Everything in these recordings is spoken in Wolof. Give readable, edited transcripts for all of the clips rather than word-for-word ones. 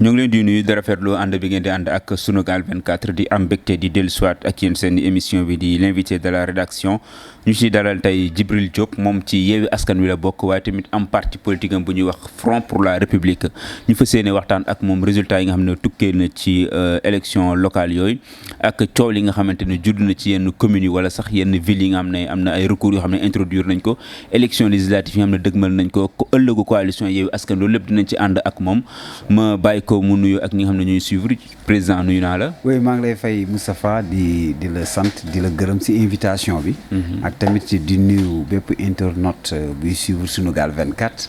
ñoo ngi leen di nuyu di rafetlu ànd bi ngeen di ànd ak Sunugal 24 di am mbégte di dellusiwaat ak yéen seen émission bi di l'invité de la rédaction ñu ci dalal tey Djibril Diop moom ci Yewwi Askan Wi la bokk waaye tamit am parti politique am bu ñuy wax Front pour la République ñu fas yéene waxtaan ak moom résultat yi nga xam ne tukkee na ci élection locale yooyu ak coow li nga xamante ne judd na ci yenn communes yi wala sax yenn villes yi nga xam ne am na ay recours yoo xam ne introduire nañ ko élection législative yi nga xam ne dëgmal nañ ko ëllëgu coalition Yewwi Askan Wi lépp dinañ ci ànd ak moom ma bàyyi ko mu nuyu ak ñi nga xam ne ñuy suivre président nuyu naa la. oui maa ngi lay fay Moustapha di la sant di la gërëm ci invitation bi. ak tamit di nuyu bépp internaute buy suivre Sunugal 24.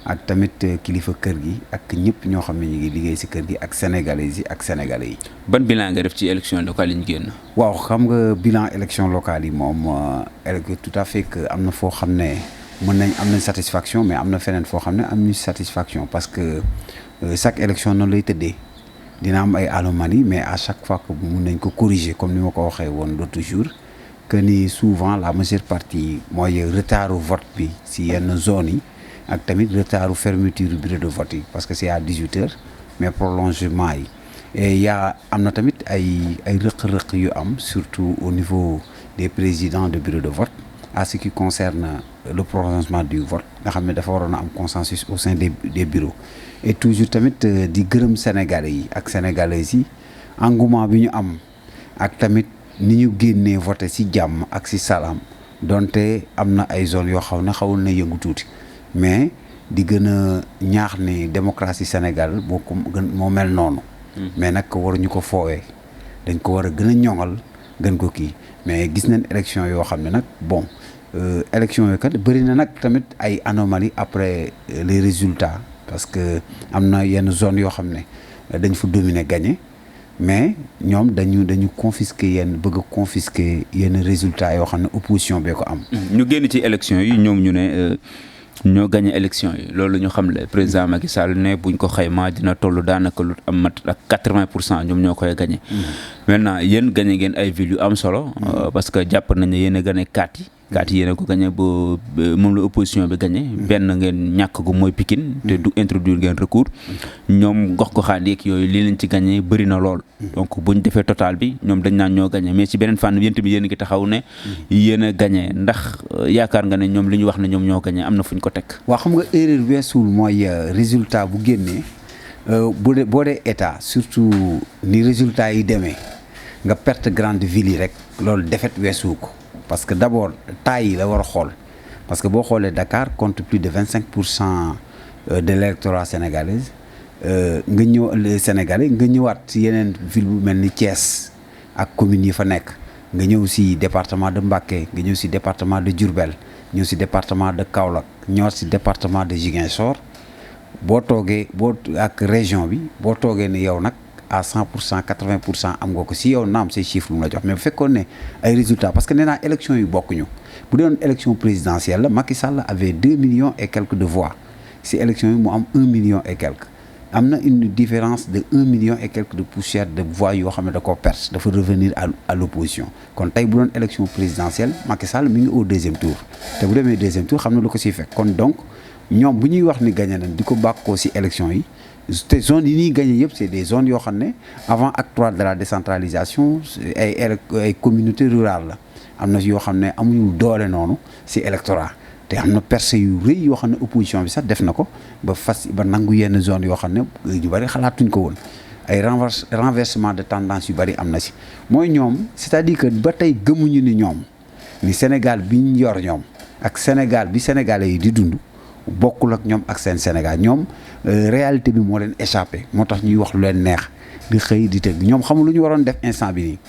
ak tamit kilifa kër gi ak ñëpp ñoo xam ne ñu ngi liggéey ci kër gi ak sénégalais yi ak sénégalais yi. ban bilan nga def ci élection locale yi ñu génn. waaw xam nga bilan élection locale yi moom tout à fait que am na foo xam ne mën nañ am nañ satisfaction mais am na feneen foo xam ne am ñu satisfaction parce que chaque élection noonu lay tëddee dina am ay anomalies mais à chaque fois que mun nañ ko corriger comme ni ma ko waxee woon l'autre jour que ni souvent la majeure partie mooy retardu vote bi ci yenn zones yi. ak tamit retardu fermeture bureau de vote yi parce que c'est à 18h mais prolongement yi et am na tamit ay rëq-rëq yu am surtout au niveau des présidents de bureau de vote à ce qui concerne le prolongement du vote nga xam ne dafa waroon a am consensus au sein des bureaux et toujours tamit di gërëm sénégalais yi ak sénégalaises yi engouement bi ñu am ak tamit ni ñu génnee voté ci jàmm ak ci salaam donte am na ay zones yoo xam ne xawul na yëngu tuuti mais di gën a ñaax ni démocratie Sénégal moo mel noonu. mais nag waruñu ko foowee dañ ko war a gën a ñoŋal gën ko kii mais gis nañ élection yoo xam ne nag bon élection yooyu kat bëri na nag tamit ay anomalies après les résultats parce que am na yenn zone yoo xam ne dañ fa dominer gagné mais ñoom dañu confisquer bëgg a confisquer yenn résultats yoo xam ne opposition bee ko am. ñu génn ci élection yi ñoom ñu ne. ñoo gagné élection yi loolu ñu xam le président Macky Sall ne buñ ko xaymaa dina toll daanaka lu am mat ak 80% ñoom ñoo koy gagné. maintenant yéen gagné ngeen ay villes yu am solo. parce que jàpp nañ ne yéen a gagné 4 yi yéen a ko gagné ba moom la opposition bi gagné. benn ngeen ñàkk gu mooy Pikine te du introduire ngeen recours. ñoom gox goxaan yeeg yooyu lii leen ci gagné bëri na lool. donc buñ defee total bi ñoom dañ naan ñoo gagné mais ci beneen fànn yéen tamit yéen a ngi taxaw ne. yéen a gagné ndax yaakaar nga ne ñoom li ñu wax ne ñoom ñoo gagné am na fuñ ko teg. waaw xam nga erreur weesuwul mooy résultat bu génnee boo dee état surtout ni résultat yi demee nga perte grande ville yi rek loolu défaite weesuwu ko parce que d'abord taille yi la war a xool parce que boo xoolee Dakar compte plus de 25% de l'électorat sénégalaise nga ñëwaat ci yeneen ville bu mel ni Thiès ak communes yi fa nekk nga ñëw ci département de Mbacké nga ñëw ci département de Diourbel ñëw ci département de Kaolack ñëw ci département de Ziguinchor boo toogee ak région bi boo toogee ne yow nag à 100% 80% am nga ko ci yow naam ces chiffres lu la jox mais bu fekkoon ne ay résultats parce que nee naa élection yu bokkuñu bu doon élection présidentielle la Macky Sall avait 2 millions et quelques de voix ci élection yi mu am 1 million et quelques am na une différence de 1 million et quelques de poussière de voix yoo xam ne da koo perte dafa revenir à l'opposition kon tey bu doon élection présidentielle Macky Sall mi ngi au deuxième tour te bu demee deuxième tour xam na lu ko siy fekk kon donc ñoom bu ñuy wax ni gagné nañ di ko bàkkoo ci élection yi te zones yi ñuy gagné yëpp c'est des zones yoo xam ne avant acte 3 de la décentralisation ay communautés rurales la am na yoo xam ne amuñu doole noonu ci électorat te am na percée yu rëy yoo xam ne opposition bi sax def na ko ba nangu yenn zone yoo xam ne yu bari xalaatuñ ko woon ay renversement de tendance yu bari am na ci mooy ñoom c'est-à-dire que ba tey gëmuñu ni ñoom ni Sénégal bi ñu yor ñoom ak Sénégal bi Sénégalais yi di dund bokkul ak ñoom ak seen Sénégal ñoom réalité bi moo leen échappé moo tax ñuy wax lu leen neex di xëy di tëgg ñoom xamul lu ñu waroon def instant bi nii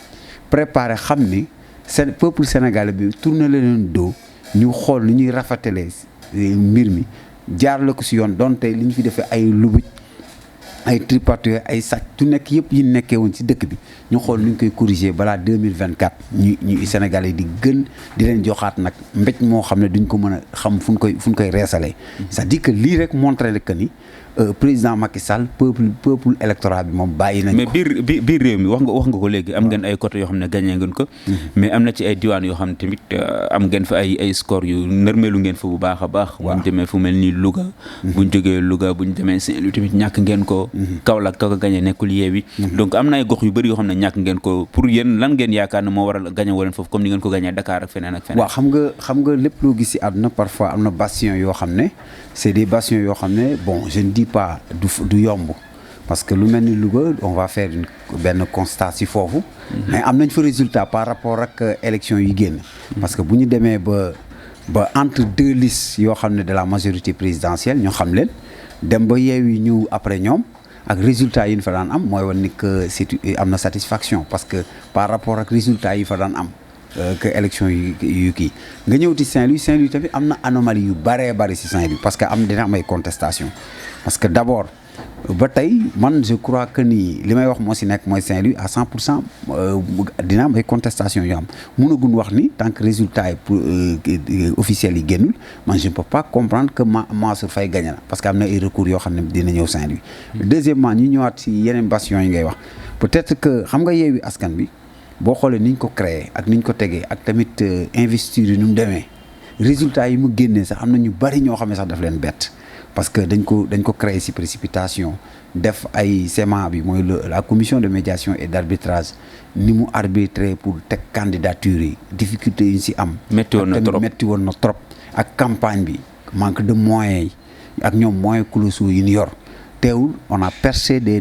préparer xam ni seen peuple sénégalais bi tourné leen dos ñu xool ni ñuy rafetalee mbir mi jaarale ko ci yoon donte li ñu fi defee ay lubuj ay tripatouille ay sàcc tu nekk yëpp yi nekkee woon ci dëkk bi ñu xool nu ñu koy corriger balaa 2024 ñu Sénégalais di gën di leen joxaat nag mbéj moo xam ne duñ ko mën a xam fu ñu koy reesalee c'est-à-dire que lii rek montré que ni président Macky Sall peuple électoral bi moom bàyyi nañ ko. mais biir réew mi wax nga ko léegi am ngeen ay côté yoo xam ne gagné ngeen ko. mais am na ci ay diwaan yoo xam ne tamit am ngeen fa ay score yu nërmeelu ngeen fa bu baax a baax. waaw buñ demee fu mel ni Louga. buñ jógee Louga buñ demee Saint-Louis tamit ñàkk ngeen ko. Kaolack ka ko gagné nekkul Yewwi. donc am na ay gox yu bëri yoo xam ne ñàkk ngeen ko pour yéen lan ngeen yaakaar ne moo waral gagné woo leen foofu comme ni ngeen ko gagné Dakar ak feneen ak feneen. waaw xam nga lépp loo gis ci àdduna parfois am na bastion yoo xam ne c'est des bastions yoo xam ne bon je ne dis pas du yomb parce que lu mel ni Louga on va faire benn constat ci foofu. mais am nañ fa résultat par rapport ak élection yi génn. parce que bu ñu demee ba entre deux listes yoo xam ne de la majorité présidentielle ñoo xam leen dem ba Yewwi ñëw après ñoom ak résultat yi ñu fa daan am mooy wan ni que c'est am na satisfaction parce que par rapport ak résultat yi fa daan am. que élection yu kii nga ñëw ci Saint-Louis tamit am na anomalie yu bëree bëri ci Saint-Louis parce que dina am ay contestation parce que d'abord ba tey man je crois que ni li may wax moo ci nekk mooy Saint-Louis à 100% dina am ay contestation yu am mënaguñ wax ni tant que résultat yi officiels yi génnul man je ne peux pas comprendre que Mansour Faye gagné na parce que am na ay recours yoo xam ne dina ñëw Saint-Louis. Deuxièmement ñu ñëwaat ci yeneen bastions yi ngay wax peut-être que xam nga Yewwi Askan Wi boo xoolee ni ñu ko créé ak ni ñu ko tegee ak tamit investiture yi nu mu demee résultats yi mu génnee sax am na ñu bari ñoo xam ne sax daf leen bett parce que dañ ko créé ci précipitation def ay CEMA bi mooy la commission de médiation et d'arbitrage ni mu arbitré pour teg candidature yi difficulté yi ñu ci am. metti woon na trop ak campagne bi manque de moyens yi ak ñoom moyens colossaux yi ñu yor teewul on a percé des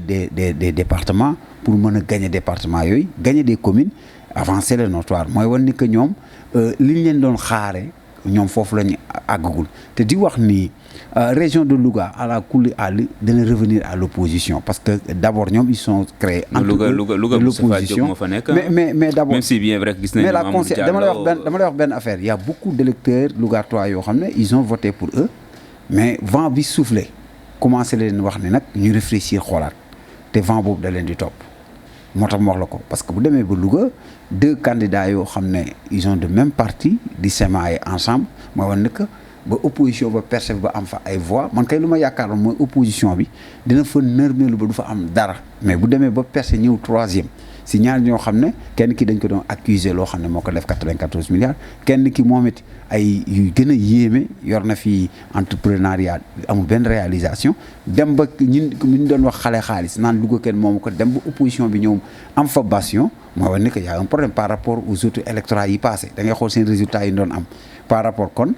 départements. pour mën a gagner département yooyu gagner des communes avancer le notoire mooy wan ni que ñoom li ñu leen doon xaare ñoom foofu la ñu àggagul te di wax ni région de Louga à la kulli àll dana revenir à l'opposition parce que d'abord ñoom ils sont créés entre Louga l'opposition mais d'abord même si bien vrai que gis nañu dama lay wax benn affaire il y a beaucoup d'électeurs lougatois yoo xam ne ils ont voté pour eux mais vent bi soufflé commencé leen wax ne nag ñu réfléchir xoolaat te vent boobu da leen di topp moo tax ma wax la ko parce que bu demee ba Louga 2 candidats yoo xam ne ils ont de même parti di sémailler ensemble mooy wan ne que ba opposition ba percé ba am fa ay voix man kay lu ma yaakaaroon mooy opposition bi dina fa nërmeelu ba du fa am dara mais bu demee ba percé ñëw 3e si ñaar ñoo xam ne kenn ki dañ ko doon accuser loo xam ne moo ko def 94 milliards kenn ki moom it ay yu gën a yéeme yor na fi entrepreneuriat amul benn réalisation dem ba ñu doon wax xale xaalis naan Louga kenn moomu ko dem ba opposition bi ñëw am fa bastion moo wax ne que y a un problème par rapport aux autres électorats yi passé da ngay xool seen résultats yi doon am par rapport kon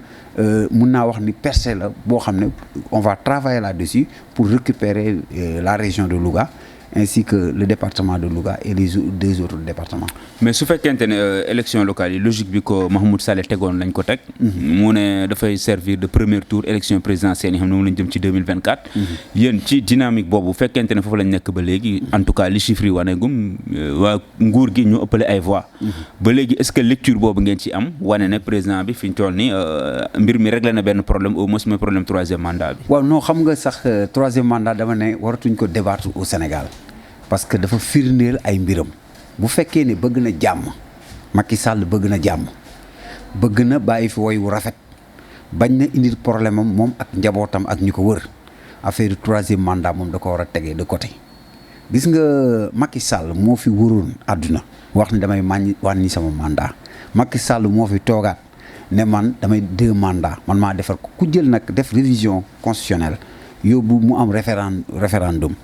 mun naa wax ni percé la boo xam ne on va travailler là-dessus pour récupérer la région de Louga ainsi que le département de Louga et les 2 autres départements. mais su fekkente ne élection locale yi logique bi ko Mahmoud Saleh tegoon lañ ko teg. mu ne dafay servir de premier tour élection présidentielle yi xam ne moom lañ jëm ci 2024. yéen ci dynamique boobu fekkente ne foofu lañ nekk ba léegi en tout cas li chiffres yi wane gum waa nguur gi ñu ëppale ay voix. ba léegi est-ce que lecture boobu ngeen ci am wane ne président bi fi ñu toll nii mbir mi réglé na benn problème au moins mooy problème 3e mandat bi. waaw non xam nga sax 3e mandat dama ne waratuñ ko débattre au Sénégal. parce que dafa firndeel ay mbiram bu fekkee ne bëgg na jàmm Macky Sall bëgg na jàmm bëgg na bàyyi fi woy wu rafet bañ na indil problème am moom ak njabootam ak ñu ko wër affaire 3e mandat moom da ko war a tegee de côté gis nga Macky Sall moo fi wëroon àdduna wax ne damay wàññi sama mandat Macky Sall moo fi toogaat ne man damay 2 mandats man maa defar ko ku jël nag def révision constitutionnelle yóbbu mu am référendum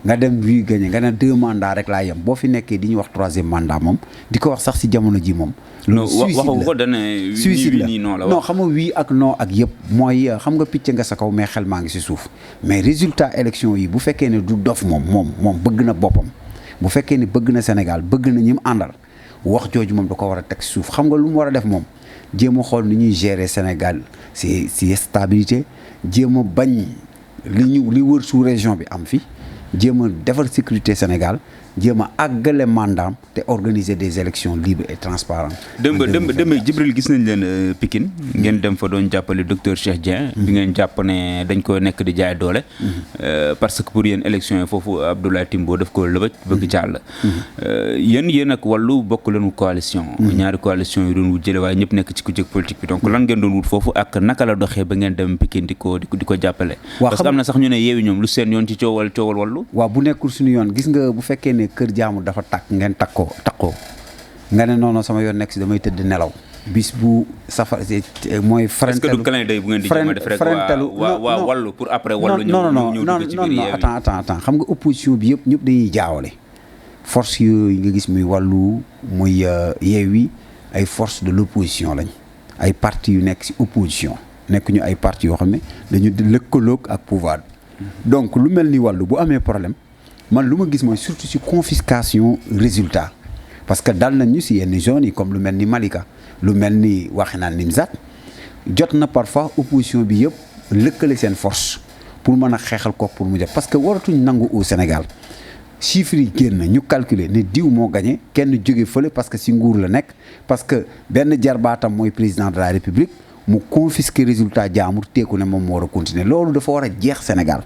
nga dem wii gagné nga ne 2 mandats rek laa yem boo fi nekkee di ñu wax 3e mandat moom di ko wax sax si jamono ji moom. waxu ko dane suicide la non xam nga wii ak non ak yëpp mooy xam nga picc nga sa kaw mais xel maa ngi si suuf mais résultat élection yi bu fekkee ne du dof moom bëgg na boppam bu fekkee ne bëgg na Sénégal bëgg na ñi mu àndal wax jooju moom da ko war a teg suuf xam nga lu mu war a def moom jéem a xool ni ñuy gérer Sénégal si stabilité jéem a bañ li wër sous région bi am fi jéem a defar sécurité Sénégal jéem a àggale mandaam te organiser des élections libres et transparentes. démb Djibril gis nañ leen Pikine ngeen dem fa doon jàppale docteur Cheikh Dieng. bi ngeen jàpp ne dañ ko nekk di jaay doole. parce que pour yéen élection yi foofu Abdoulaye Timbo daf ko lëbëj bëgg jàll. yéen ak wàllu bokk leen coalition. ñaari coalition yi doon wut jële waaye ñëpp nekk ci ku jëkk politique bi donc lan ngeen doon wut foofu ak naka la doxee ba ngeen dem Pikine di ko jàppale. parce que am na sax ñu ne yeewi ñoom lu seen yoon ci coowal wàllu. waaw bu nekkul suñu yoon gis nga bu fekkee ne kër jaamu dafa takk ngeen takkoo nga ne noonu sama yoon nekk si damay tëdd nelaw bis bu safar mooy frentelu est-ce que du calendrier day bu ngeen di jéem a def rek waa wàllu pour après wàllu ñu dugg ci biir yeewi. attends xam nga opposition bi ñëpp dañuy jaawale force yooyu nga gis muy wàllu muy yeewi ay force de l'opposition lañ ay parti yu nekk si opposition nekk ñu ay parti yoo xam ne dañu lëkkaloog ak pouvoir donc lu mel ni wàllu bu amee problème man lu ma gis mooy surtout si confiscation résultat parce que dal nañu si yenn zones yi comme lu mel ni Malika lu mel ni Wakhinane Nimzatt jot na parfois opposition bi yëpp lëkkale seen force pour mën a xeexal ko pour mu def parce que waratuñ nangu au Sénégal chiffres yi génn ñu calculer ne diw moo gagné kenn jóge fële parce que si nguur la nekk parce que benn jarbaatam mooy président de la République mu confisquer résultat jaamur teeku ne moom moo war a continuer loolu dafa war a jeex Sénégal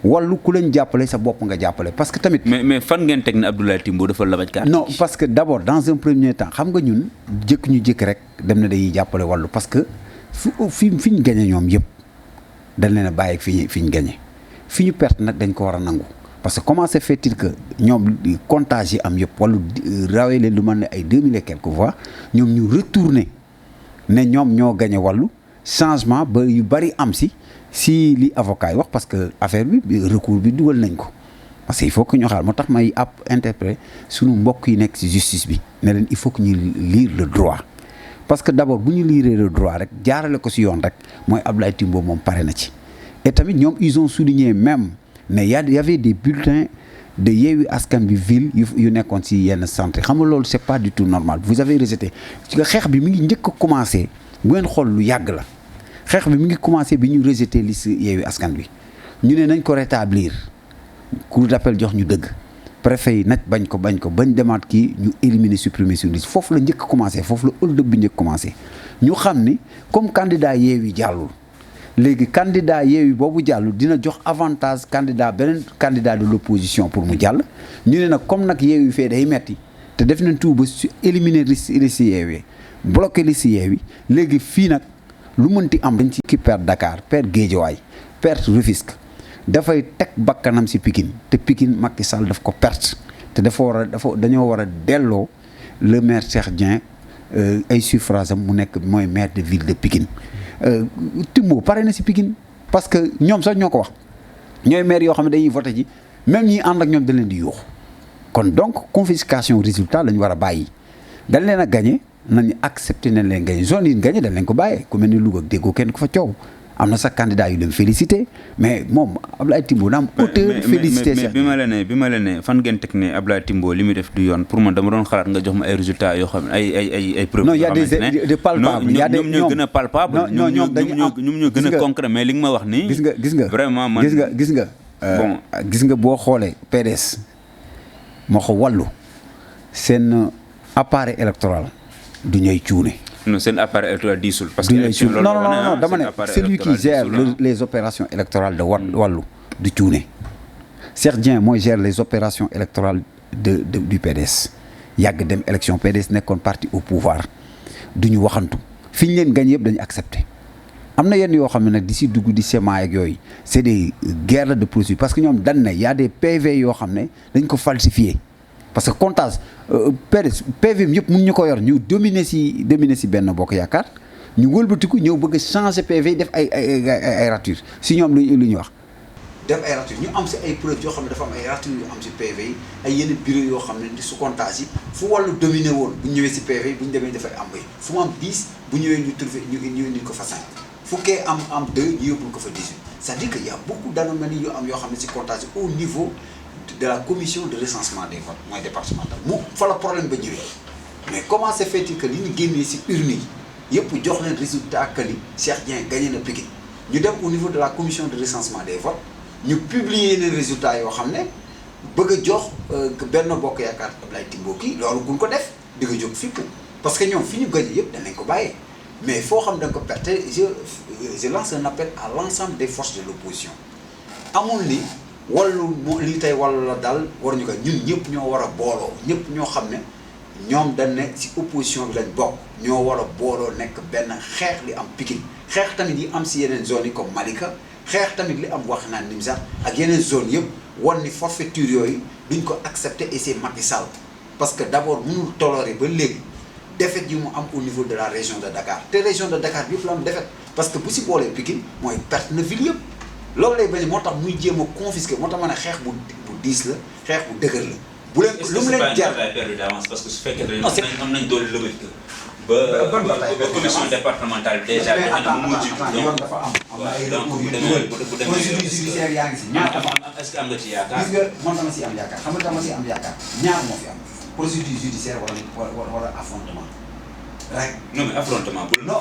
wàllu ku leen jàppale sa bopp nga jàppale parce que tamit. mais fan ngeen teg ne Abdoulaye Timbo dafa labaj carte. non parce que d'abord dans un premier temps xam nga ñun ñu jëkk rek dem na dañuy jàppale wàllu parce que fi ñu gagné ñoom yëpp dañ leen a bàyyi fi ñu gagné fi ñu perte nag dañ ko war a nangu parce que comment se fait-il que ñoom comptage yi am yëpp wàllu rawee leen lu mën ne ay 2000 et quelques voix ñoom ñu retourné ne ñoom ñoo gagné wàllu changement ba yu bari am si li avocat yi wax parce que affaire bi recours bi dugal nañ ko parce que il faut que ñu xaar moo tax may interpréter suñu mbokk yi nekk ci justice bi ne leen il faut que ñu lire le droit parce que d'abord bu ñu lire le droit rek jaarale ko ci yoon rek mooy Abdoulaye Timbo moom pare na ci et tamit ñoom ils ont souligné même ne y avait des bulletins de Yewwi Askan Wi ville yu nekkoon ci yenn centre xam nga loolu c'est pas du tout normal vous avez rejeté xeex bi mi ngi njëkk a commencé bu ngeen xool lu yàgg la xeex bi mi ngi commencé bi ñu rejeté liste Yewwi Askan Wi ñu ne nañ ko rétablir cour d'appel jox ñu dëgg préfet yi nag bañ bañ demaat kii ñu éliminer supprimer sur liste foofu la njëkk commencé foofu la hold-up bi njëkk commencé ñu xam ni comme candidat Yewwi jàllul léegi candidat Yewwi boobu jàllul dina jox avantage beneen candidat de l'opposition pour mu jàll ñu ne nag comme nag Yewwi fee day metti te def nañ tout ba éliminer liste Yewwi bloqué liste Yewwi léegi fii nag lu mënti am dañ ci ki perte Dakar perte Guédiawaye perte Rufisque dafay teg bakkanam ci Pikine te Pikine Macky Sall daf ko perte te dañoo war a delloo le maire Cheikh Dieng ay suffrage am mu nekk mooy maire de ville de Pikine Timbo pare na ci Pikine parce que ñoom sax ñoo ko wax ñooy maire yoo xam ne dañuy voté ji même ñi ànd ak ñoom dañ leen di yuux kon donc confiscation résultat la ñu war a bàyyi dañ leen a gagné nañu accepté nañ leen gagné zone yi gagné dañ leen ko bàyyee ku mel ni Louga déggoo kenn ku fa coow am na sax candidat yu leen félicité mais moom Abdoulaye Timbo na am auteur félicité mais bi ma la ne fan ngeen teg ne Abdoulaye Timbo li muy def du yoon pour man dama doon xalaat nga jox ma ay résultats yoo xam ne ay preuves. non y a des palpables y a des ñoom ñoo gën a palpable. non ñoom ñoo gën a concret mais li nga ma wax nii. gis nga vraiment man gis nga bon gis nga boo xoolee PDS moo ko wàllu seen appareil électoral du ñooy cuune. non seen appareil électoral diisul. parce que non dama ne celui qui gère les opérations électorales de wàllu du cuune. Cheikh Dieng mooy gère les opérations électorales du PDS yàgg dem élection PDS nekkoon parti au pouvoir du ñu waxantu fi ñu leen gañ yëpp dañu accepté. am na yenn yoo xam ne nag di si dugg di sema ak yooyu c'est des guerres de procédure parce que ñoom dañ ne y a des PV yoo xam ne dañ ko falsifié. parce que comptage PV yëpp mun ñu ko yor ñu dominer si benn bokk yaakaar ñu wëlbatiku ñëw bëgg a changer PV def ay rature si ñoom lu ñu wax. def ay rature ñu am si ay preuves yoo xam ne dafa am ay rature yu am si PV yi ay yenn bureau yoo xam ne di su comptage yi fu wàllu dominer woon bu ñu ñëwee si PV bu ñu demee dafay am bay fu mu am 10 bu ñëwee ñu trouvé ñu indi ko fa 5 fukkee am 2 ñu yóbbul ko fa 18 c'est-à-dire que y a beaucoup d'anomalies yu am yoo xam ne si comptage au niveau de la commission de recensement des votes mooy départemental mu fa la problème ba ñëwee mais comment se fait-il que li ñu génnee si urne yi yëpp jox leen résultat que ni Cheikh Dieng gagné na Pikine ñu dem au niveau de la commission de recensement des votes ñu publier leen résultats yoo xam ne bëgg a jox Benno Bokk Yaakaar Abdoulaye Timbo kii loolu buñ ko def di nga jóg fippu parce que ñoom fi ñu gagné yëpp danañ ko bàyyee mais foo xam da nga ko perte je lance un appel à l'ensemble des forces de l'opposition amul ni wàllu lii tey wàllu la daal waruñu ko ñun ñëpp ñoo war a booloo ñëpp ñoo xam ne ñoom dañ ne ci opposition bi lañ bokk ñoo war a booloo nekk benn xeex li am Pikine xeex tamit yi am ci yeneen zones yi comme Malika xeex tamit li am Wakhinane Nimzatt ak yeneen zones yëpp wan ni forfaiture yooyu duñ ko accepter et c'est Macky Sall parce que d'abord mënul tolérer ba léegi défaite yi mu am au niveau de la région de Dakar te région de Dakar yëpp la am défaite parce que bu ci boolee Pikine mooy perte na ville yëpp loolu lay bañ moo tax muy jéem a confisquer moo tax ma ne xeex bu diis la xeex bu dëgër la bu leen lu mu leen jar parce que su fekkee ne am nañ doole lëbët ba commission départementale déjà mu mujj yoon dafa am na ay recours yu procédure judiciaire yaa ngi si ñaar dafa am est-ce que am nga ci yaakaar gis nga man dama si am yaakaar xam nga dama si am yaakaar ñaar moo fi am procédure judiciaire wala affrontement rek non mais affrontement bu non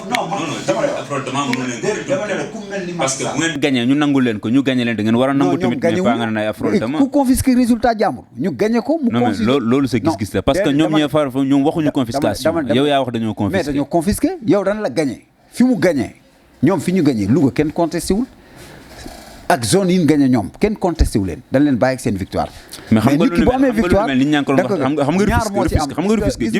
affrontement mënu leen ko dama ne la ku mel ni parce que bu ngeen gagné ñu nangul leen ko ñu gagné leen da ngeen war a nangu tamit mais pas nga ne ay affrontement ku confisquer résultat jàmbur ñu gagné ko mu non mais loolu sa gis-gis la parce que ñoom ñoo far ñoom waxuñu confiscation yow yaa wax dañoo confisqué mais dañoo confisqué yow dañ la gagné fi mu gagné ñoom fi ñu gagné Louga kenn contesté wul ak zone yi ñu gagné ñoom kenn contesté wu leen dañ leen bàyyi ak seen victoire mais xam nga nit ki bu amee victoire li ñu ñaan ko wax xam nga Rufisque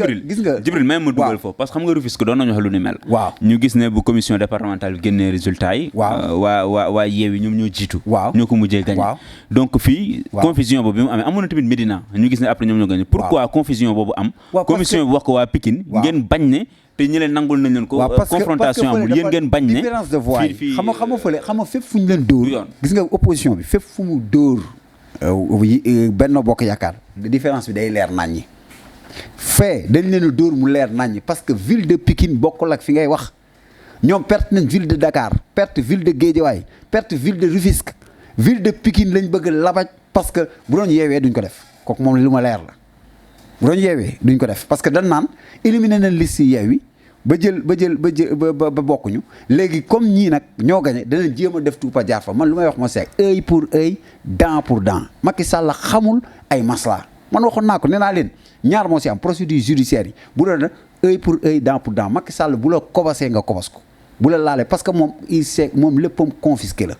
Jibril même ma dugal foofu parce que xam nga Rufisque doon nañu wax lu ni mel waaw ñu gis ne bu commission départementale bi génnee résultat yi waa Yewwi ñoom ñoo jiitu ñoo ko mujjee gagné donc fii confusion boobu bi mu amee amoon na tamit Médina ñu gis ne après ñoom ñoo gagné pourquoi confusion boobu am commission bi wax ko waa Pikine ngeen bañ ne te ñi leen nangul nañ leen ko confrontation amul yéen ngeen bañ ne différence de voix yi xam nga fële xam nga fépp fu ñu leen dóor gis nga opposition bi fépp fu mu dóor Benno Bokk Yaakaar différence bi day leer naññi fee dañ leen a dóor mu leer naññi parce que ville de Pikine bokkul ak fi ngay wax ñoom perte nañ ville de Dakar perte ville de Guédiawaye perte ville de Rufisque ville de Pikine lañ bëgg labaj parce que bu doon yeewee duñ ko def kooku moom lu ma leer la bu doon yeewee duñ ko def parce que dañ naan éliminer nañ liste yi yeewi ba bokkuñu léegi comme ñii nag ñoo gagné danañ jéem a def tout pa jaar fa man lu may wax ma seeg œil pour œil dent pour dent Macky Sall xamul ay masla man waxoon naa ko nee naa leen ñaar moo si am procédure judiciaire yi bu doon œil pour œil dent pour dent Macky Sall bu la kobasee nga kobas ko bu la laalee parce que moom il sait moom léppam confisqué la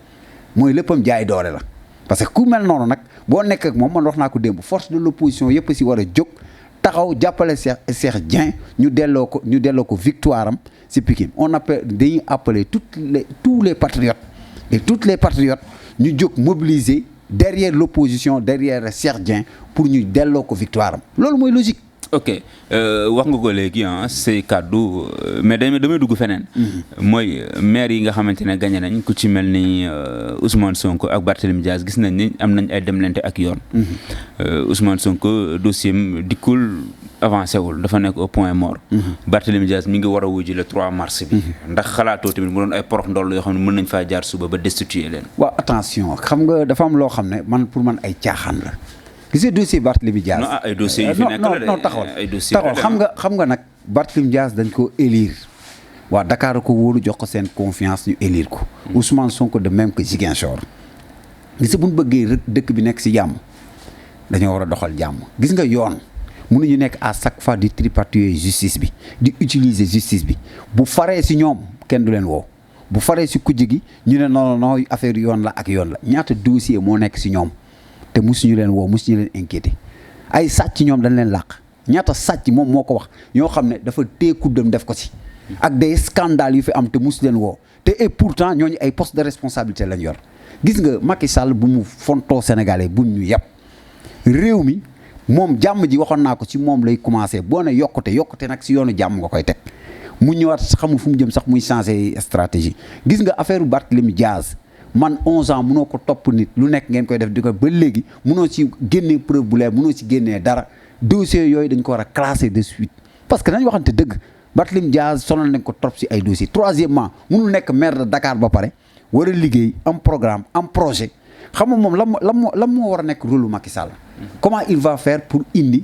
mooy léppam jaay doole la parce que ku mel noonu nag boo nekk ak moom man wax naa ko démb force de l'opposition yëpp si war a jóg taxaw jàppale Cheikh Dieng ñu delloo ko victoire am ci Pikine on appelle dañuy appeler tous les patriotes et toutes les patriotes ñu jóg mobiliser derrière l'opposition derrière Cheikh Dieng pour ñu delloo ko victoire am loolu mooy logique. ok wax nga ko léegi say kàddu mais damay dugg feneen. mooy maire yi nga xamante ne gagné nañ ku ci mel ni Ousmane Sonko ak Barthélémy Dias gis nañ ni am nañ ay demlante ak yoon. Ousmane Sonko dossier am dikkul avancé wul dafa nekk au point mort. Barthélémy Dias mi ngi war a wuji le 3 mars bi. ndax xalaatoo tamit mu doon ay porox ndoll yoo xam ne mën nañ faa jaar suba ba destituer leen. waaw attention xam nga dafa am loo xam ne pour man ay caaxaan la. gis nga dossier Barthélémy Dias non ay dossiers yi fi nekk la non taxawal xam nga nag Barthélémy Dias dañ ko élire waa Dakar ko wóolu jox ko seen confiance ñu élire ko Ousmane Sonko de même que Ziguinchor gis nga bu ñu bëggee dëkk bi nekk ci jàmm dañoo war a doxal jàmm gis nga yoon mënuñu nekk à chaque fois di tripatouiller justice bi di utiliser justice bi bu faree ci ñoom kenn du leen woo bu faree ci kujj gi ñu ne non affaire yoon la ak yoon la ñaata dossier moo nekk ci ñoom te musuñu leen woo musuñu leen inquiété ay sàcc ñoom dañ leen làq ñaata sàcc moom moo ko wax ñoo xam ne dafa téye kuddam def ko ci ak des scandales yu fi am te musu leen woo te et pourtant ñooñu ay poste de responsabilité lañ yor gis nga Macky Sall bu mu fontoo Sénégalais bu ñu yàpp réew mi moom jàmm ji waxoon naa ko ci moom lay commencé boo ne yokkute nag ci yoonu jàmm nga koy teg mu ñëwaat xamul fu mu jëm sax muy changer stratégie gis nga affaire Barthélémy Dias man 11 ans mënoo ko topp nit lu nekk ngeen koy def di ko ba léegi mënoo ci génnee preuve bu leer mënoo ci génnee dara dossiers yooyu dañ ko war a classer de suite parce que dañ waxante dëgg Barthélémy Dias sonal nañ ko trop ci ay dossiers troisièmement mënul nekk maire de Dakar ba pare war a liggéey am programme am projet xam nga moom lan moo war a nekk rôle Macky Sall comment il va faire pour indi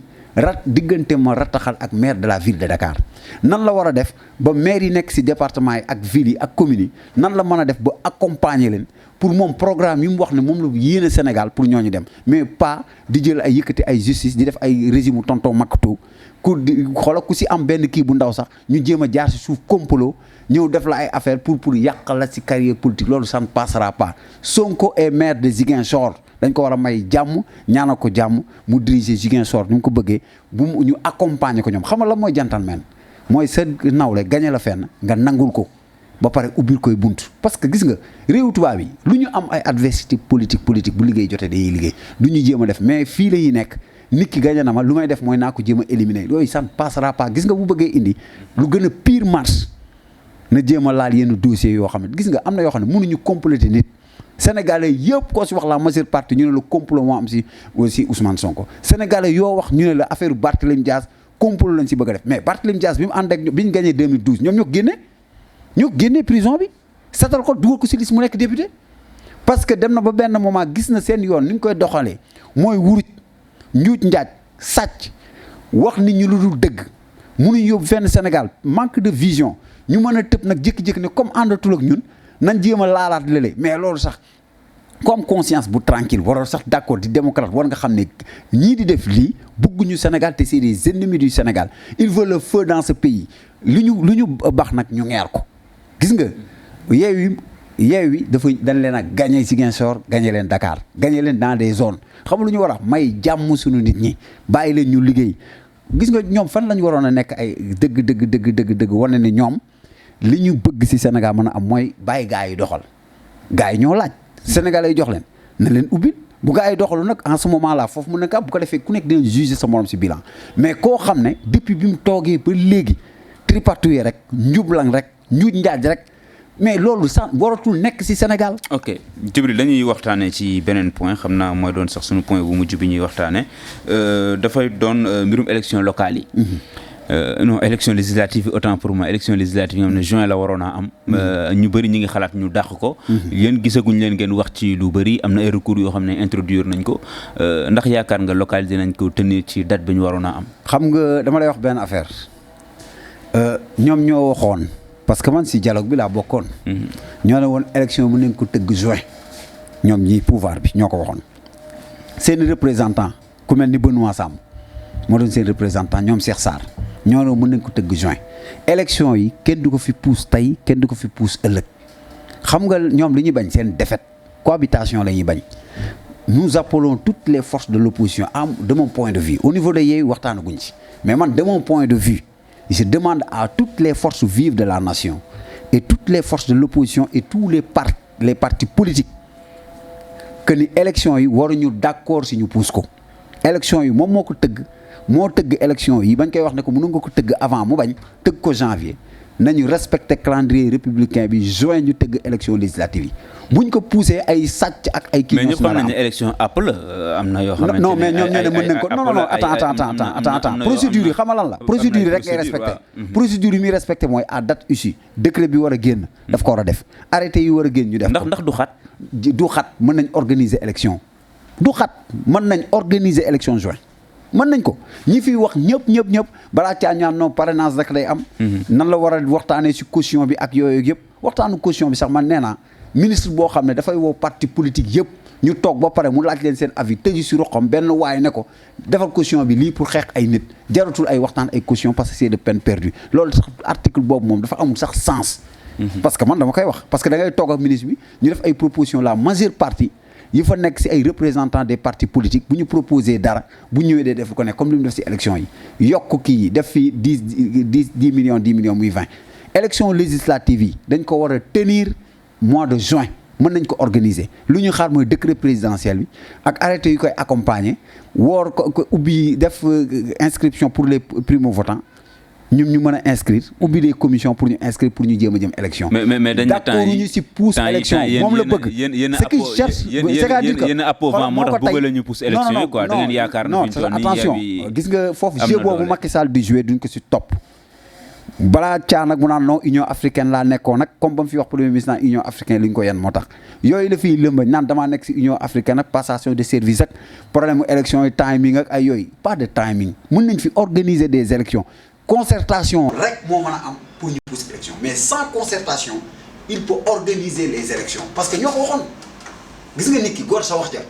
diggante ma rattaxal ak maire de la ville de Dakar nan la war a def ba maire yi nekk ci département yi ak ville yi ak communes yi nan la mën a def ba accompagner leen pour moom programme yi mu wax ne moom la yéene Sénégal pour ñooñu dem mais pas di jël ay yëkkati ay justice di def ay régime tonton Makato ku xoola ku si am benn kii bu ndaw sax ñu jéem a jaar si suuf complot ñëw def la ay affaire pour yàqal la si carrière politique loolu ça ne passera pas. Sonko est maire de Ziguinchor dañ ko war a may jàmm ñaanal ko jàmm mu diriger Ziguinchor ni mu ko bëggee bu mu ñu accompagner ko ñoom xam nga la mooy gentleman mooy sa nawle gagné la fenn nga nangul ko ba pare ubbil koy bunt parce que gis nga réew tubaab yi lu ñu am ay adversité politique bu liggéey jotee dañuy liggéey du ñu jéem a def mais fii la ñuy nekk nit ki gagné na ma lu may def mooy naa ko jéem a éliminer yooyu ça ne passera pas gis nga bu bëggee indi lu gën a pire marche na jéem a laal yenn dossiers yoo xam ne gis nga am na yoo xam ne mënuñu compléter nit Sénégalais yëpp koo si wax la majeure partie ñu ne la complot moo am si Ousmane Sonko Sénégalais yoo wax ñu ne la affaire Barthélémy Dias complot lañ si bëgg a def mais Barthélémy Dias bi mu ànd ak bi ñu gagné 2012 ñoom ñoo génne prison bi setal ko dugal ko si liste mu nekk député parce que dem na ba benn moment gis na seen yoon ni ñu koy doxalee mooy wuruj njuuj njaaj sàcc wax nit ñi lu dul dëgg mënuñ yóbbu fenn Sénégal manque de vision ñu mën a tëb nag jékki-jékki ne comme àndatul ak ñun nañ jéem a laalaat lële mais loolu sax comme conscience bu tranquille waroo sax d'accord di démocrate war nga xam ne ñii di def lii bëgguñu Sénégal te c'est des ennemis du Sénégal il veut le feu dans ce pays lu ñu baax nag ñu ngeer ko gis nga yeewi dafa dañ leen a gagné Ziguinchor gagné leen Dakar gagné leen dans des zones xam nga lu ñu war a may jàmm suñu nit ñi bàyyi leen ñu liggéey gis nga ñoom fan la ñu waroon a nekk ay dëgg wane ne ñoom li ñu bëgg ci Sénégal mën a am mooy bàyyi gaa yi doxal gaa yi ñoo laaj Sénégalais yi jox leen na leen ubbil bu gaa yi doxalu nag en ce moment là foofu mu nekk bu ko defee ku nekk dina juger sa morom ci bilan mais koo xam ne depuis bi mu toogee ba léegi tripatouiller rek njublang rek njuuj njaaj rek mais loolu sax waratul nekk ci Sénégal. ok Djibril dañuy waxtaanee ci beneen point xam naa mooy doon sax suñu point bu mujj bi ñuy waxtaanee dafay doon mbirum élection locale yi. Non élection législative autant pour moi élection législative yi nga xam ne juin la waroon a am. ñu bëri ñi ngi xalaat ñu dàq ko. yéen gisaguñ leen ngeen wax ci lu bëri am na ay recours yoo xam ne introduire nañ ko ndax yaakaar nga local dinañ ko tenir ci date bi ñu waroon a am. xam nga dama lay wax benn affaire ñoom ñoo waxoon. parce que man si dialogue bi laa bokkoon. ñoo ne woon élection mën nañ ko tëgg juin ñoom ñii pouvoir bi ñoo ko waxoon. seen représentant ku mel ni Benoît Sam moo doon seen représentant ñoom Cheikh Sarr ñoo ne mën nañ ko tëgg juin. élection yi kenn du ko fi pousse tey kenn du ko fi pousse ëllëg xam nga ñoom li ñuy bañ seen défaite cohabitation la ñuy bañ. nous appelons toutes les forces de l'opposition de mon point de vue au niveau de Yewwi waxtaanaguñ ci mais man de mon point de vue. Je demande à toutes les forces vives de la nation et toutes les forces de l'opposition et tous les partis politiques que ni élection yi waruñu d'accord si ñu pousse ko élection yi moom moo tëgg élection yi bañ koy wax ne ko mënu nga ko tëgg avant mu bañ tëgg ko janvier nañu respecter calendrier républicain bi juin ñu tëgg élection législative yi buñ ko poussé ay sàcc ak ay kii. mais ñëpp xam nañ ne élection app la am na yoo xamante ne non mais ñoom ñoo ne mën nañ ko non attends procédure yi xam nga lan la procédure yi rek ngay respecté procédure yi muy respecté mooy à date issue décret bi war a génn daf ko war a def arrêté yi war a génn ñu def ndax du xat mën nañ organiser élection juin mën nañ ko ñi fi wax ñëpp balaa caa ñaan non parrainage rek day am nan la war a waxtaanee ci caution bi ak yooyu yëpp waxtaanu caution bi sax man nee naa ministre boo xam ne dafay woo parti politique yëpp ñu toog ba pare mu laaj leen seen avis tëju ci roxam benn waaye ne ko defal caution bi lii pour xeex ay nit jaratul ay waxtaan ay caution parce que c'est de peine perdue loolu sax article boobu moom dafa amul sax sens parce que man dama koy wax parce que da ngay toog ak ministre bi ñu def ay proposition la majeure partie yi fa nekk ci ay représentants des partis politiques bu ñu proposé dara bu ñëwee dee def ko nekk comme li mu def ci élection yi yokk kii def fi 10 millions muy 20 élection législative yi dañ ko war a tenir mois de juin mën nañ ko organiser lu ñu xaar mooy décret présidentiel bi ak arrêté yu koy accompagner woor ko ubbi def inscription pour les primo-votants ñun ñu mën a inscrire ubbi des commissions pour ñu inscrire pour ñu jéem a jëm élection. mais dañ d'accord ñu ci pousse élection moom la bëgg. ce qui cherche c'est-à-dire que yéen a appauvant moo tax bëgg la ñu pousse élection yi quoi da ngeen yaakaar na fi non attention gis nga foofu jeu boobu Macky Sall di jouer duñ ko ci topp. balaa caa nag mu naan non Union africaine laa nekkoon nag comme ba mu fi wax premier ministre naan Union africaine li ñu ko yenn moo tax yooyu la fiy lëmbañ naan damaa nekk ci Union africaine ak passation de service ak problème mu élection yi timing ak ay yooyu pas de timing mën nañ fi organiser des élections concertation rek moo mën a am pour ñu pousser élection mais sans concertation il peut organiser les élections parce que ñoo ko waxoon gis nga nit ki góor sa wax ja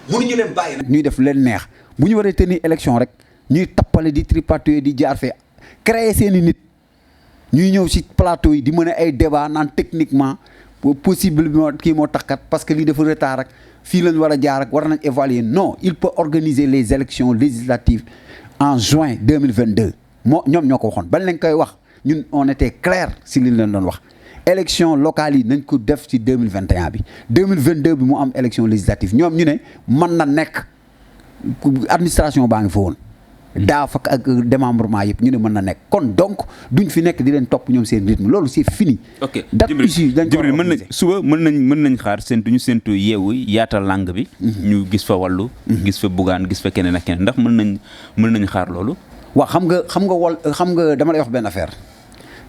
mënuñu leen bàyyi nag ñuy def leen neex bu ñu waree tenir élection rek ñuy tappale di tripatouiller di jaar fee créer seeni nit ñuy ñëw ci plateau yi di mën a ay débat naan techniquement possible bi kii moo tax kat parce que lii dafa retard ak fii lañ war a jaar ak war nañ évaluer non il peut organiser les élections législatives en juin 2022 ñoom ñoo ko waxoon ban lañ koy wax ñun on était clair si li leen doon wax élection locale yi nañ ko def ci 2021 bi 2022 bi mu am élection législative ñoom ñu ne mën na nekk administration baa ngi fa woon daaf ak démembrement yëpp ñu ne mën na nekk kon donc duñ fi nekk di leen topp ñoom seen rythme loolu c'est fini. ok date issue dañ ko Djibril mën nañ suba mën nañ xaar séntu yeewu yaatal langue bi. ñu gis fa wàllu. gis fa bugaan gis fa keneen ak keneen ndax mën nañ xaar loolu. waaw xam nga dama lay wax benn affaire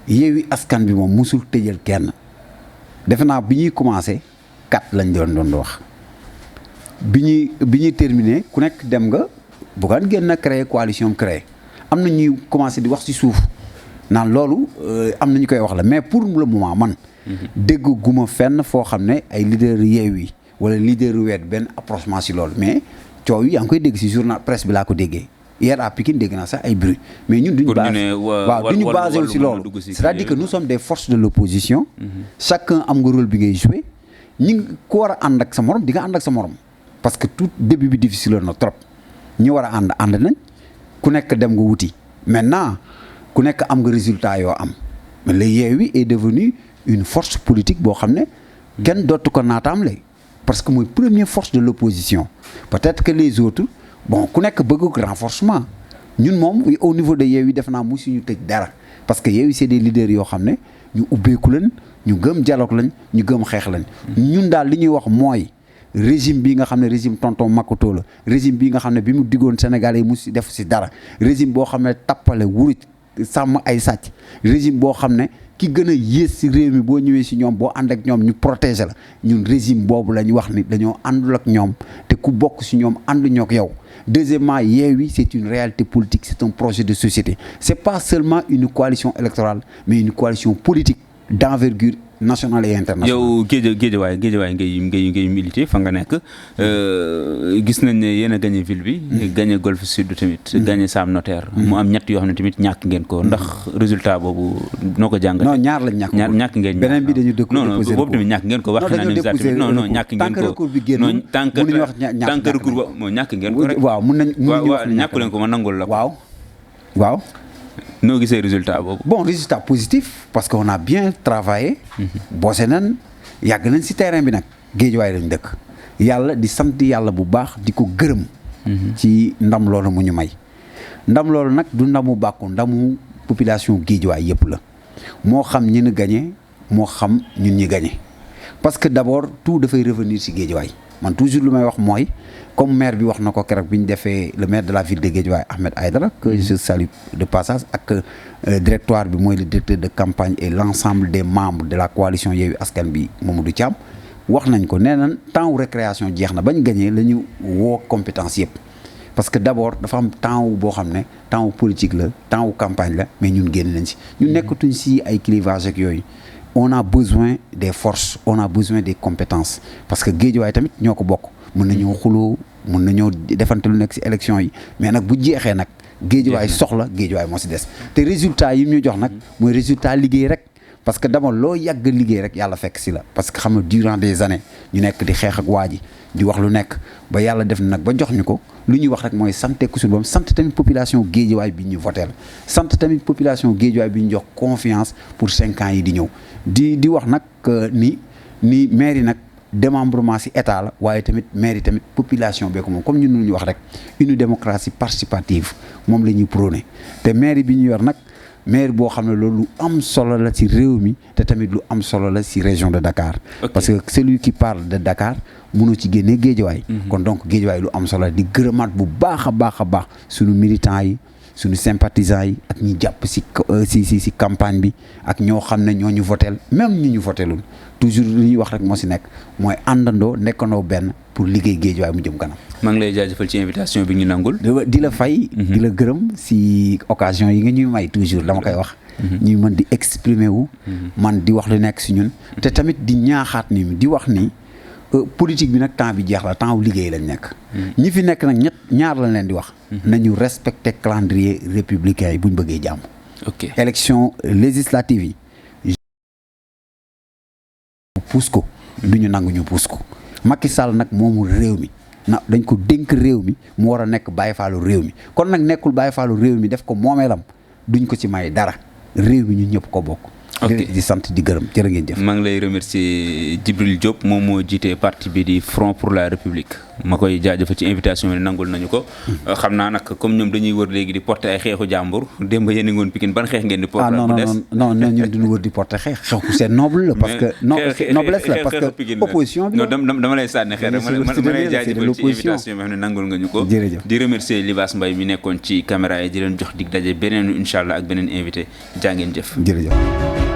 yeewi askan bi moom musul tëjal kenn defe naa bi ñuy commencé 4 lañ doon wax bi ñuy terminé ku nekk dem nga. Bougane génn na créer coalition créé am na ñuy commencé di wax ci suuf naan loolu am na ñu koy wax la mais pour le moment man. dégg guma fenn foo xam ne ay leader Yewwi wala leader Wed benn approchement ci loolu mais coow yi yaa ngi koy dégg ci journal presse bi laa ko déggee hier à Pikine dégg naa sax ay bruit mais ñun duñu basé wu ci loolu c'est-à-dire que nous sommes des forces de l'opposition. Chacun am nga rôle bi ngay jouer ku war a ànd ak sa morom di nga ànd ak sa morom parce que tout début bi difficile na trop. ñi war a ànd nañ ku nekk dem nga wuti maintenant ku nekk am nga résultat yoo am mais le Yewwi est devenu une force politique boo xam ne kenn dootu ko naataamle parce que mooy première force de l'opposition peut-être que les autres bon ku nekk bëgg renforcement ñun moom au niveau de Yewwi def naa musuñu tëj dara parce que Yewwi c'est des leaders yoo xam ne ñu ubbeeku lañ ñu gëm dialogue lañ ñu gëm xeex lañ ñun daal li ñuy wax mooy régime bi nga xam ne régime tonton Makoto la régime bi nga xam ne bi mu diggoon Sénégalais yi mu si def si dara régime boo xam ne tappale wuruj sàmm ay sàcc régime boo xam ne ki gën a yées si réew mi boo ñëwee si ñoom boo ànd ak ñoom ñu protéger la ñun régime boobu la ñu wax ni dañoo àndul ak ñoom te ku bokk si ñoom ànduñoo ak yow deuxièmement Yewwi c'est une réalité politique c'est un projet de société c'est pas seulement une coalition électorale mais une coalition politique d'envergure national et international. yow Guédiawaye ngay milité fa nga nekk gis nañ ne yéen a gagné ville bi. gagné Golf Sud tamit. gagné Sam Notaire. mu am ñett yoo xam ne tamit ñàkk ngeen ko ndax résultat boobu noo ko jàngatee. non ñaar lañ ñàkk ñàkk ngeen. beneen bi dañu déposé non boobu tamit ñàkk ngeen ko. wax naa ne non ñàkk ngeen ko. tant que recours bi génn tant que recours ba moo ñàkk ngeen ko rek. waaw mun nañu wax ñàkk leen ko ma nangul la ko. waaw. noo gisee résultat boobu. bon résultat positif parce que on a bien travaillé. bossé nañ yàgg nañ ci terrain bi nag Guédiawaye lañ dëkk. yàlla di sant yàlla bu baax di ko gërëm. ci ndam loolu mu ñu may. ndam loolu nag du ndamu bàkku ndamu population Guédiawaye yëpp la moo xam ñi ñu gagné moo xam ñun ñi gagné parce que d'abord tout dafay revenir ci Guédiawaye man toujours lu may wax mooy comme maire bi wax na ko keroog bi ñu defee le maire de la ville de Guédiawaye Ahmed Aïdara que je salue de passage ak directoire bi mooy le directeur de campagne et l'ensemble des membres de la coalition Yewwi Askan Wi Mamadou Thiam wax nañ ko nee nañ temps wu récréation jeex na bañ gagné la ñu woo compétence yëpp parce que d'abord dafa am temps wu boo xam ne temps wu politique la temps wu campagne la mais ñun génn nañ ci ñu nekkatuñ ci ay clivage ak yooyu on a besoin des forces on a besoin des compétences parce que Guédiawaye tamit ñoo ko bokk mën nañoo xuloo mën nañoo defante lu nekk ci élection yi mais nag bu jeexee nag Guédiawaye soxla Guédiawaye moo ci des te résultat yi ñu jox nag mooy résultat liggéey rek parce que dama loo yàgg liggéey rek yàlla fekk ci la parce que xam nga durant des années ñu nekk di xeex ak waa ji di wax lu nekk ba yàlla def nag ba jox ñu ko lu ñuy wax rek mooy sante ku sul bam sant tamit population Guédiawaye bi ñu voteel sant tamit population Guédiawaye bi ñu jox confiance pour 5 ans yi di ñëw di wax nag ni maire yi nag démembrement ci état la waaye tamit maire yi tamit population bee ko moom comme ñun ñu wax rek une démocratie participative moom la ñuy prôné te maire bi ñu yor nag maire boo xam ne loolu lu am solo la ci réew mi te tamit lu am solo la ci région de Dakar. parce que celui qui parle de Dakar mënoo ci génnee Guédiawaye. kon donc Guédiawaye lu am solo la di gërëmaat bu baax a baax suñu militants yi suñu sympathisants yi ak ñi jàpp ci campagne bi ak ñoo xam ne ñoo ñu voteel même ñi ñu voteelul toujours li ñuy wax rek moo ci nekk mooy àndandoo nekkandoo benn pour liggéey Guédiawaye mu jëm kanam. maa ngi lay jaajëfal ci invitation bi ñu nangul. di la fay. di la gërëm ci occasion yi nga ñuy may toujours dama koy wax. ñuy mën di exprimer wu. man di wax lu nekk ci ñun. te tamit di ñaaxaat ni di wax ni politique bi nag temps bi jeex la temps wu liggéey lañ nekk. ñi fi nekk nag ñaar lañ leen di wax. nañu respecter calendrier républicain yi bu ñu bëggee jàmm. ok élection législative yi. puus ko. du ñu nangu ñu puus ko. Macky Sall nag moomu réew mi. dañ ko dénk réew mi mu war a nekk Baye Fallu réew mi kon nag nekkul Baye Fallu réew mi def ko moomeelam duñ ko ci may dara réew mi ñu ñëpp ko bokk. di sant di gërëm jërë ngeen jëf. maa ngi lay remercier Djibril Diop moom moo jiite parti bi di Front pour la République ma koy jaajëfal ci invitation bi nangul nañu ko. xam naa nag comme ñoom dañuy wër léegi di porter ay xeexu jàmbur démb yéen a ngi woon Pikine ban xeex ngeen di porter. non ñun duñu wër di porter xeexu c'est noble la parce que noblesse la parce que opposition bi dama lay sànni xeer rek ma lay jaajëfal ci invitation bi xam ne nangul nga ñu ko. jërëjëf di remercier Libaas Mbaye mi nekkoon ci caméra yi di leen jox dig daje beneen incha allah ak beneen invité jaa ngeen jëf. jërëjëf.